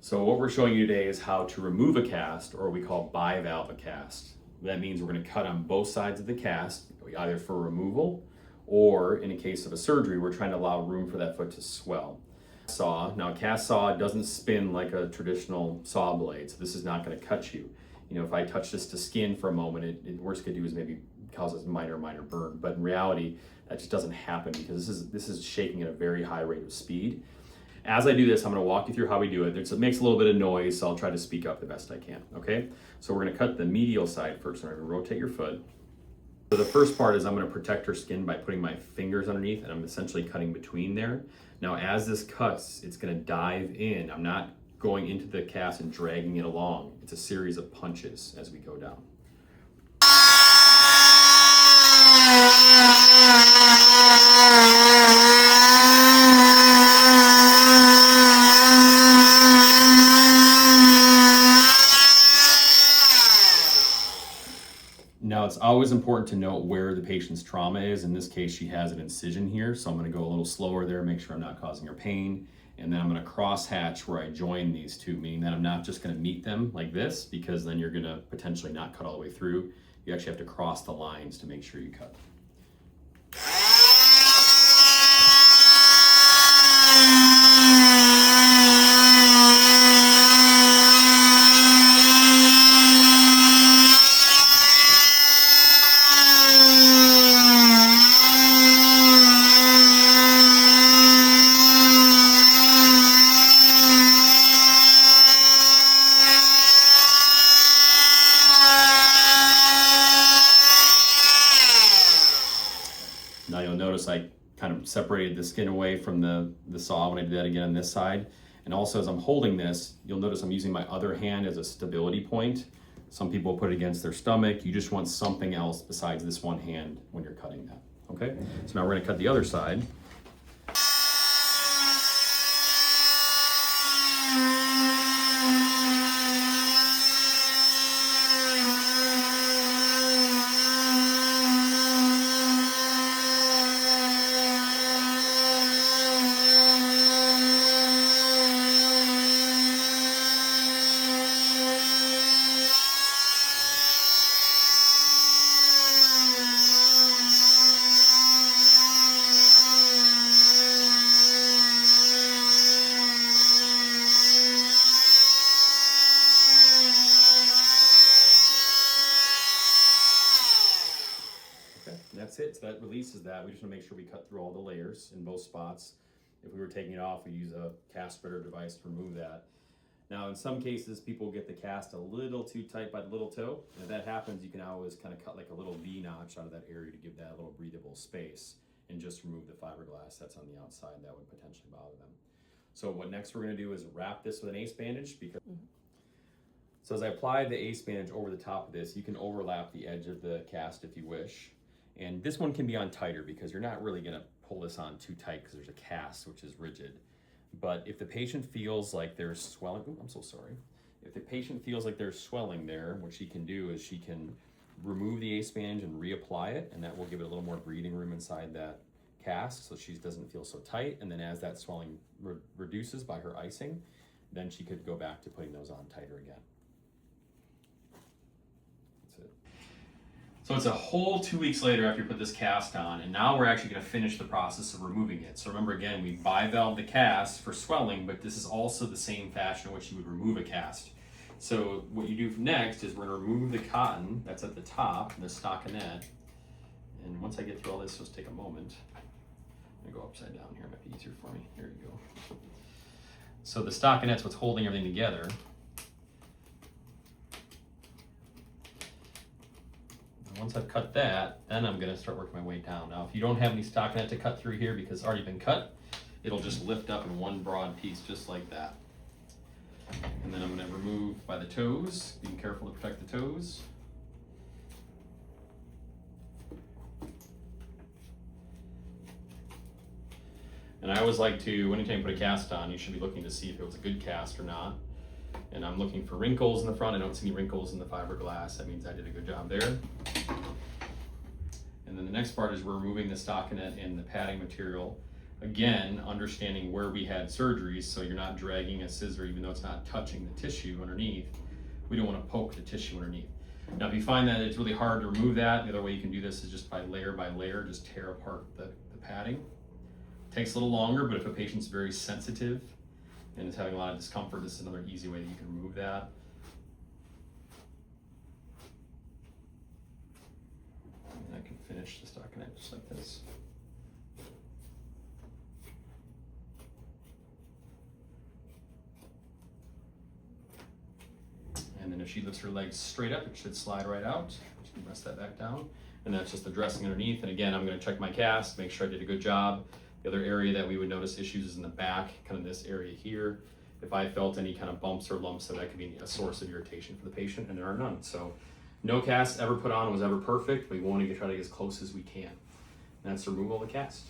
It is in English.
So what we're showing you today is how to remove a cast, or what we call bivalve a cast. That means we're going to cut on both sides of the cast, either for removal or in a case of a surgery, we're trying to allow room for that foot to swell. Now a cast saw doesn't spin like a traditional saw blade, so this is not going to cut you. You know, if I touch this to skin for a moment, the worst it could do is maybe cause a minor burn, but in reality, that just doesn't happen because this is shaking at a very high rate of speed. As I do this, I'm going to walk you through how we do it. It makes a little bit of noise, so I'll try to speak up the best I can, okay? So we're going to cut the medial side first, and I'm going to rotate your foot. So the first part is I'm going to protect her skin by putting my fingers underneath, and I'm essentially cutting between there. Now, as this cuts, it's going to dive in. I'm not going into the cast and dragging it along. It's a series of punches as we go down. Now, it's always important to note where the patient's trauma is. In this case, she has an incision here, so I'm going to go a little slower there, make sure I'm not causing her pain. And then I'm going to cross hatch where I join these two, meaning that I'm not just going to meet them like this, because then you're going to potentially not cut all the way through. You actually have to cross the lines to make sure you cut. Now you'll notice I kind of separated the skin away from the saw when I did that again on this side. And also as I'm holding this, you'll notice I'm using my other hand as a stability point. Some people put it against their stomach. You just want something else besides this one hand when you're cutting that, okay? So now we're gonna cut the other side. That's it. So that releases that. We just want to make sure we cut through all the layers in both spots. If we were taking it off, we use a cast spreader device to remove that. Now, in some cases, people get the cast a little too tight by the little toe. And if that happens, you can always kind of cut like a little V notch out of that area to give that a little breathable space and just remove the fiberglass that's on the outside that would potentially bother them. So what next we're going to do is wrap this with an ACE bandage. So as I apply the ACE bandage over the top of this, you can overlap the edge of the cast if you wish. And this one can be on tighter because you're not really going to pull this on too tight because there's a cast which is rigid. But if the patient feels like there's swelling, I'm so sorry. If the patient feels like there's swelling there, what she can do is she can remove the ACE bandage and reapply it, and that will give it a little more breathing room inside that cast so she doesn't feel so tight. And then as that swelling reduces by her icing, then she could go back to putting those on tighter again. So it's a whole 2 weeks later after you put this cast on, and now we're actually going to finish the process of removing it. So remember again, we bivalve the cast for swelling, but this is also the same fashion in which you would remove a cast. So what you do next is we're going to remove the cotton that's at the top, the stockinette. And once I get through all this, just take a moment. I'm going to go upside down here, it might be easier for me. Here you go. So the stockinette's what's holding everything together. Once I've cut that, then I'm going to start working my way down. Now, if you don't have any stockinette to cut through here because it's already been cut, it'll just lift up in one broad piece just like that. And then I'm going to remove by the toes, being careful to protect the toes. And I always like to, anytime you put a cast on, you should be looking to see if it was a good cast or not. And I'm looking for wrinkles in the front. I don't see any wrinkles in the fiberglass. That means I did a good job there. And then the next part is we're removing the stockinette and the padding material. Again, understanding where we had surgeries, so you're not dragging a scissor even though it's not touching the tissue underneath. We don't want to poke the tissue underneath. Now, if you find that it's really hard to remove that, the other way you can do this is just by layer, just tear apart the padding. Takes a little longer, but if a patient's very sensitive and is having a lot of discomfort, this is another easy way that you can remove that. And I can finish the stockinette just like this. And then if she lifts her legs straight up, it should slide right out. Just rest that back down. And that's just the dressing underneath. And again, I'm going to check my cast, make sure I did a good job. The other area that we would notice issues is in the back, kind of this area here. If I felt any kind of bumps or lumps, that could be a source of irritation for the patient, and there are none. So no cast ever put on was ever perfect. We want to try to get as close as we can. And that's the removal of the cast.